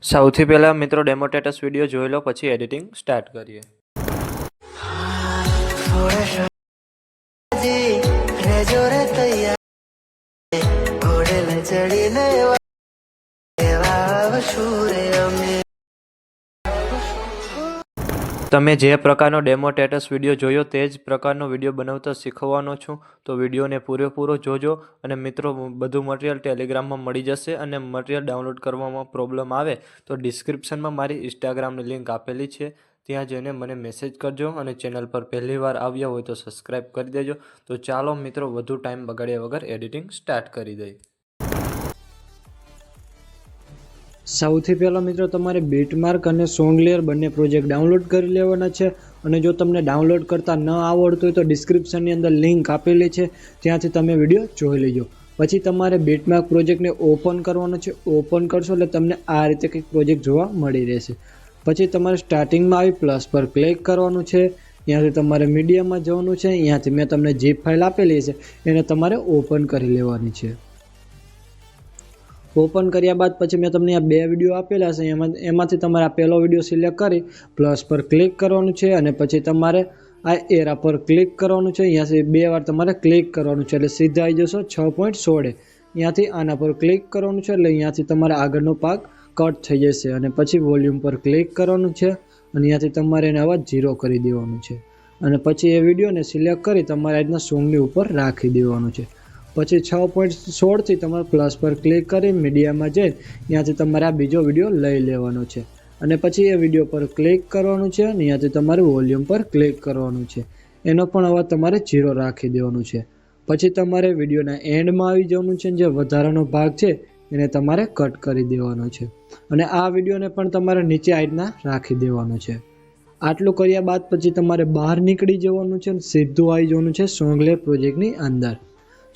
સૌથી પહેલાં મિત્રો ડેમો સ્ટેટસ વિડીયો જોઈ લો, પછી એડિટિંગ સ્ટાર્ટ કરીએ. તમે જે પ્રકારનો ડેમો સ્ટેટસ વિડીયો જોયો તે જ પ્રકારનો વિડીયો બનાવતા શીખવાનો છું, તો વિડીયોને પૂરેપૂરો જોજો. અને મિત્રો, બધું મટીરિયલ ટેલિગ્રામમાં મળી જશે. અને મટીરિયલ ડાઉનલોડ કરવામાં પ્રોબ્લેમ આવે તો ડિસ્ક્રિપ્શનમાં મારી ઇન્સ્ટાગ્રામની લિંક આપેલી છે, ત્યાં જઈને મને મેસેજ કરજો. અને ચેનલ પર પહેલી વાર આવ્યા હોય તો સબસ્ક્રાઈબ કરી દેજો. તો ચાલો મિત્રો, વધુ ટાઈમ બગાડ્યા વગર એડિટિંગ સ્ટાર્ટ કરી દઈએ. સૌથી પહેલાં મિત્રો, તમારે બીટમાર્ક અને સોંગ લેયર બંને પ્રોજેક્ટ ડાઉનલોડ કરી લેવાના છે. અને જો તમને ડાઉનલોડ કરતા ન આવડતું હોય તો ડિસ્ક્રિપ્શનની અંદર લિંક આપેલી છે, ત્યાંથી તમે વિડીયો જોઈ લેજો. પછી તમારે બીટમાર્ક પ્રોજેક્ટને ઓપન કરવાનો છે. ઓપન કરશો એટલે તમને આ રીતે કંઈક પ્રોજેક્ટ જોવા મળી રહેશે. પછી તમારે સ્ટાર્ટિંગમાં આવી પ્લસ પર ક્લિક કરવાનું છે. ત્યાંથી તમારે મીડિયામાં જવાનું છે. ત્યાંથી મેં તમને જીપ ફાઇલ આપેલી છે એને તમારે ઓપન કરી લેવાની છે. ઓપન કર્યા બાદ પછી મેં તમને આ બે વિડીયો આપેલા છે, એમાંથી તમારે આ પહેલો વિડીયો સિલેક્ટ કરી પ્લસ પર ક્લિક કરવાનું છે. અને પછી તમારે આ એરા પર ક્લિક કરવાનું છે. અહીંયાથી 2 વાર તમારે ક્લિક કરવાનું છે એટલે સીધા આવી જશો 6.16. ત્યાંથી આના પર ક્લિક કરવાનું છે એટલે અહીંયાથી તમારે આગળનો ભાગ કટ થઈ જશે. અને પછી વોલ્યુમ પર ક્લિક કરવાનું છે અને અહીંયાથી તમારે એને અવાજ 0 કરી દેવાનું છે. અને પછી એ વિડીયોને સિલેક્ટ કરી તમારે આજના સોંગની ઉપર રાખી દેવાનું છે. પછી 6.16 તમારે પ્લસ પર ક્લિક કરી મીડિયામાં જઈ ત્યાંથી તમારે આ બીજો વિડીયો લઈ લેવાનો છે. અને પછી એ વિડીયો પર ક્લિક કરવાનું છે અને ત્યાંથી તમારે વોલ્યુમ પર ક્લિક કરવાનું છે. એનો પણ અવાજ તમારે 0 રાખી દેવાનું છે. પછી તમારે વિડીયોના એન્ડમાં આવી જવાનું છે. જે વધારાનો ભાગ છે એને તમારે કટ કરી દેવાનો છે. અને આ વિડીયોને પણ તમારે નીચે આ રીતના રાખી દેવાનો છે. આટલું કર્યા બાદ પછી તમારે બહાર નીકળી જવાનું છે અને સીધું આવી જવાનું છે સોંગ લેયર પ્રોજેક્ટની અંદર.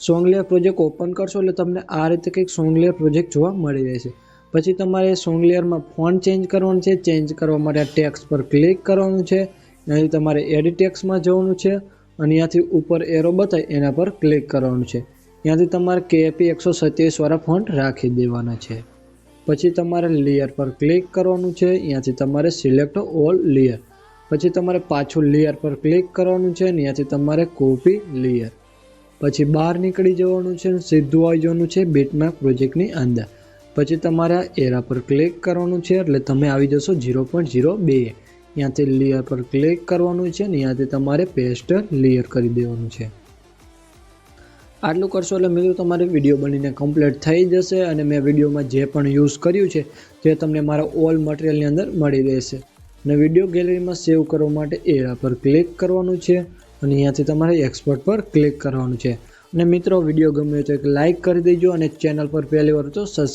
સોંગ લેયર પ્રોજેક્ટ ઓપન કરશો એટલે તમને આ રીતે કંઈક સોંગ લેયર પ્રોજેક્ટ જોવા મળી રહેશે. પછી તમારે સોંગ લેયરમાં ફોન્ટ ચેન્જ કરવાનું છે. ચેન્જ કરવા માટે આ ટેક્સ્ટ પર ક્લિક કરવાનું છે. ત્યાંથી તમારે એડિટ ટેક્સ્ટમાં જવાનું છે અને ત્યાંથી ઉપર એરો બતાય એના પર ક્લિક કરવાનું છે. ત્યાંથી તમારે KP 127 વાળા ફોન્ટ રાખી દેવાના છે. પછી તમારે લેયર પર ક્લિક કરવાનું છે. ત્યાંથી તમારે સિલેક્ટ ઓલ લેયર. પછી તમારે પાછું લેયર પર ક્લિક કરવાનું છે. ત્યાંથી તમારે કોપી લેયર. પછી બહાર નીકળી જવાનું છે અને સીધું આવી જવાનું છે બીટમાર્ક પ્રોજેક્ટની અંદર. પછી તમારે એરા પર ક્લિક કરવાનું છે એટલે તમે આવી જશો 0.02. ત્યાંથી લેયર પર ક્લિક કરવાનું છે અને ત્યાંથી તમારે પેસ્ટ લેયર કરી દેવાનું છે. આટલું કરશો એટલે મિત્રો તમારે વિડીયો બનીને કમ્પ્લીટ થઈ જશે. અને મેં વિડીયોમાં જે પણ યુઝ કર્યું છે તે તમને મારા ઓલ મટીરિયલની અંદર મળી રહેશે. અને વિડીયો ગેલેરીમાં સેવ કરવા માટે એરા પર ક્લિક કરવાનું છે અને અહીંયાથી તમારે એક્સપોર્ટ પર ક્લિક કરવાનું છે. અને મિત્રો, વિડીયો ગમ્યો તો એક લાઇક કરી દેજો અને ચેનલ પર પહેલી વાર તો સબસ્ક્રાઈબ